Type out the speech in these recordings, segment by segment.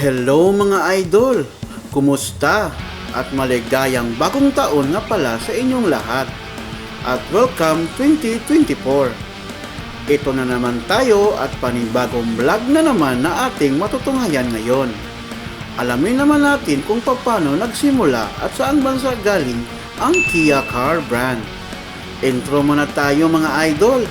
Hello mga idol! Kumusta? At maligayang bagong taon nga pala sa inyong lahat. At welcome 2024! Ito na naman tayo at panibagong vlog na naman na ating matutunghayan ngayon. Alamin naman natin kung paano nagsimula at saan bansa galing ang Kia car brand. Intro muna tayo mga idol!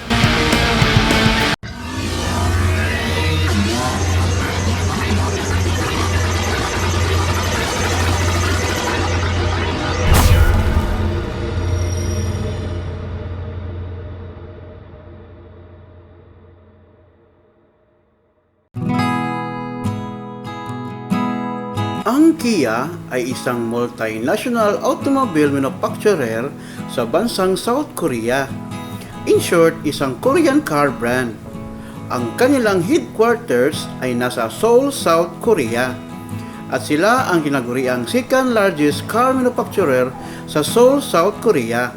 Ang Kia ay isang multinational automobile manufacturer sa bansang South Korea. In short, isang Korean car brand. Ang kanilang headquarters ay nasa Seoul, South Korea. At sila ang tinaguriang second largest car manufacturer sa Seoul, South Korea.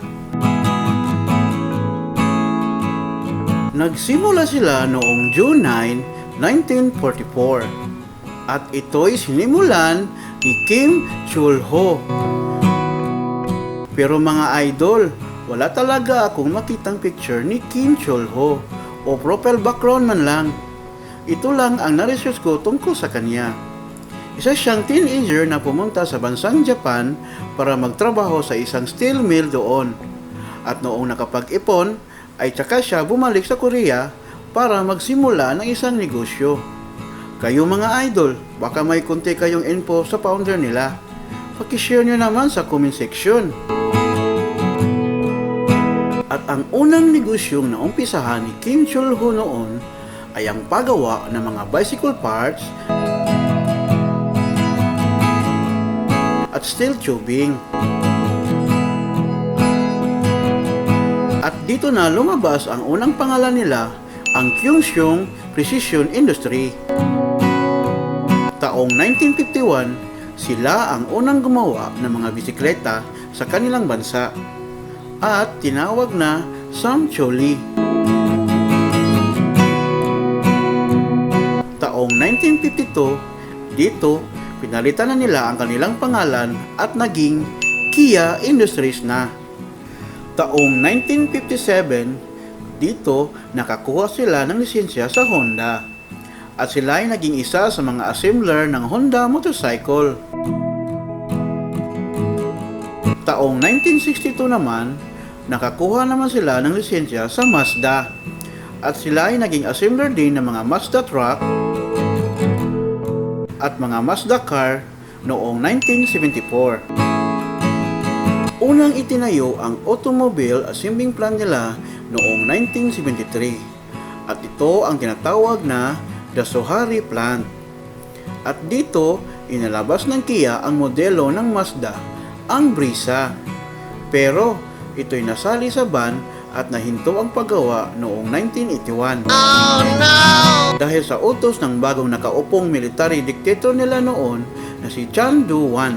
Nagsimula sila noong June 9, 1944. At ito'y sinimulan ni Kim Chul-ho. Pero mga idol, wala talaga akong makitang picture ni Kim Chul-ho o profile background man lang. Ito lang ang na-research ko tungkol sa kanya. Isa siyang teenager na pumunta sa bansang Japan para magtrabaho sa isang steel mill doon. At noong nakapag-ipon, ay tsaka siya bumalik sa Korea para magsimula ng isang negosyo. Kayo mga idol, baka may konti kayong info sa founder nila. Pakishare nyo naman sa comment section. At ang unang negosyong naumpisahan ni Kim Chul-ho noon ay ang paggawa ng mga bicycle parts at steel tubing. At dito na lumabas ang unang pangalan nila, ang Kyungseong Precision Industry. Taong 1951, sila ang unang gumawa ng mga bisikleta sa kanilang bansa at tinawag na Samcholi. Taong 1952, dito pinalitan na nila ang kanilang pangalan at naging Kia Industries na. Taong 1957, dito nakakuha sila ng lisensya sa Honda. At sila ay naging isa sa mga assembler ng Honda motorcycle. Taong 1962 naman, nakakuha naman sila ng lisensya sa Mazda. At sila ay naging assembler din ng mga Mazda truck at mga Mazda car noong 1974. Unang itinayo ang automobile assembling plant nila noong 1973. At ito ang tinatawag na The Sohari Plant. At dito, inalabas ng Kia ang modelo ng Mazda, ang Brisa. Pero, ito'y nasali sa ban at nahinto ang paggawa noong 1981. Oh no! Dahil sa utos ng bagong nakaupong military dictator nila noon na si Chun Doo-hwan.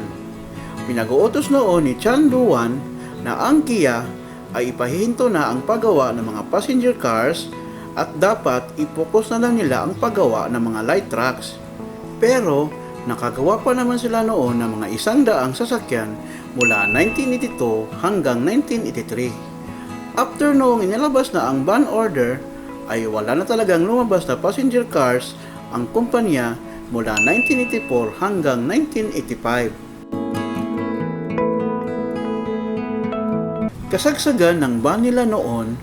Pinag-uutos noon ni Chun Doo-hwan na ang Kia ay ipahihinto na ang paggawa ng mga passenger cars at dapat i-focus na lang nila ang paggawa ng mga light trucks. Pero, nakagawa pa naman sila noon ng mga 100 sasakyan mula 1982 hanggang 1983. After noong inilabas na ang ban order, ay wala na talagang lumabas na passenger cars ang kumpanya mula 1984 hanggang 1985. Kasagsagan ng ban nila noon,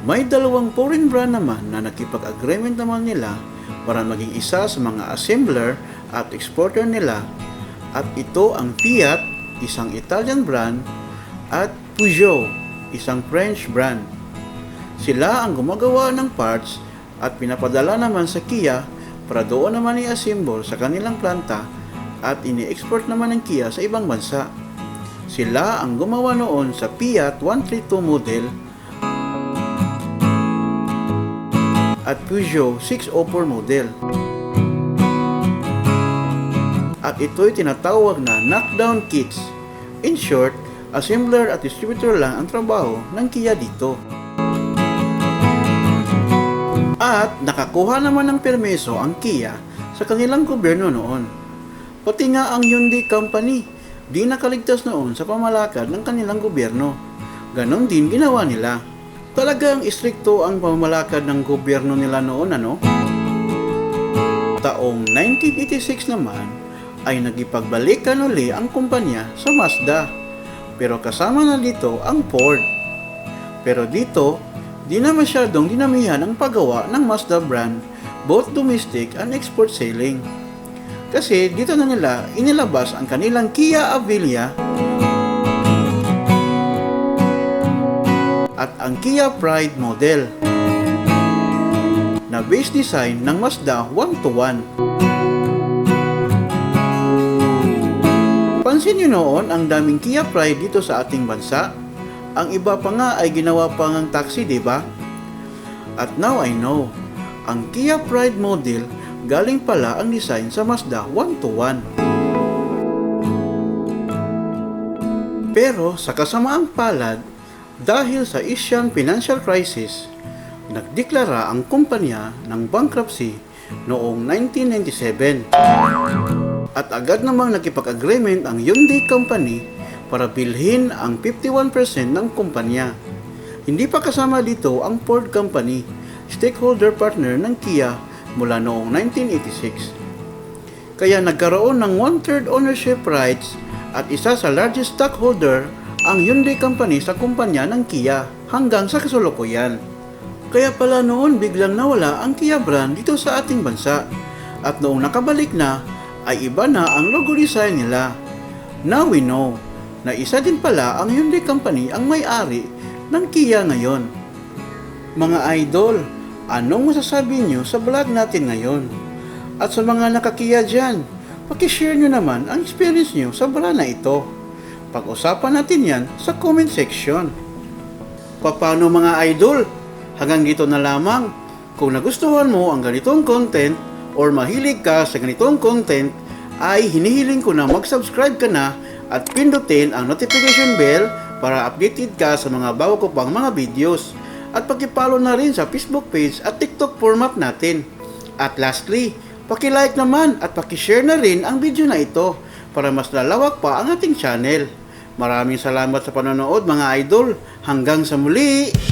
may dalawang foreign brand naman na nakipag-agreement naman nila para maging isa sa mga assembler at exporter nila. At ito ang Fiat, isang Italian brand, at Peugeot, isang French brand. Sila ang gumagawa ng parts at pinapadala naman sa Kia para doon naman i-assemble sa kanilang planta at ini-export naman ng Kia sa ibang bansa. Sila ang gumawa noon sa Fiat 132 model at Peugeot 604 model. At ito'y tinatawag na knockdown kits. In short, assembler at distributor lang ang trabaho ng Kia dito. At nakakuha naman ng permiso ang Kia sa kanilang gobyerno noon. Pati nga ang Hyundai Company, di nakaligtas noon sa pamalakad ng kanilang gobyerno. Ganon din ginawa nila. Talagang istrikto ang pamamalakad ng gobyerno nila noon, ano? Taong 1986 naman ay nagipagbalikan uli ang kumpanya sa Mazda. Pero kasama na dito ang Ford. Pero dito, di na masyadong dinamihan ang paggawa ng Mazda brand, both domestic and export selling. Kasi dito na nila inilabas ang kanilang Kia Avilia at ang Kia Pride model na base design ng Mazda 1-to-1. Pansin nyo noon ang daming Kia Pride dito sa ating bansa. Ang iba pa nga ay ginawa pa ngang taxi, diba? At now I know, ang Kia Pride model galing pala ang design sa Mazda 1-to-1. Pero sa kasamaang palad, dahil sa Asian financial crisis, nagdeklara ang kumpanya ng bankruptcy noong 1997. At agad namang nakipag-agreement ang Hyundai Company para bilhin ang 51% ng kumpanya. Hindi pa kasama dito ang Ford Company, stakeholder partner ng Kia mula noong 1986. Kaya nagkaroon ng 1/3 ownership rights at isa sa largest stockholder ang Hyundai Company sa kumpanya ng Kia hanggang sa kasalukuyan. Kaya pala noon biglang nawala ang Kia brand dito sa ating bansa at noong nakabalik na ay iba na ang logo design nila. Now we know na isa din pala ang Hyundai Company ang may-ari ng Kia ngayon. Mga idol, anong masasabi nyo sa vlog natin ngayon? At sa mga nakakiya dyan, pakishare nyo naman ang experience nyo sa brand na ito. Pag-usapan natin yan sa comment section. Paano mga idol? Hanggang dito na lamang. Kung nagustuhan mo ang ganitong content or mahilig ka sa ganitong content, ay hinihiling ko na mag-subscribe ka na at pindutin ang notification bell para updated ka sa mga bago ko pang mga videos. At paki-follow na rin sa Facebook page at TikTok format natin. At lastly, paki-like naman at paki-share na rin ang video na ito para mas lalawak pa ang ating channel. Maraming salamat sa panonood mga idol. Hanggang sa muli!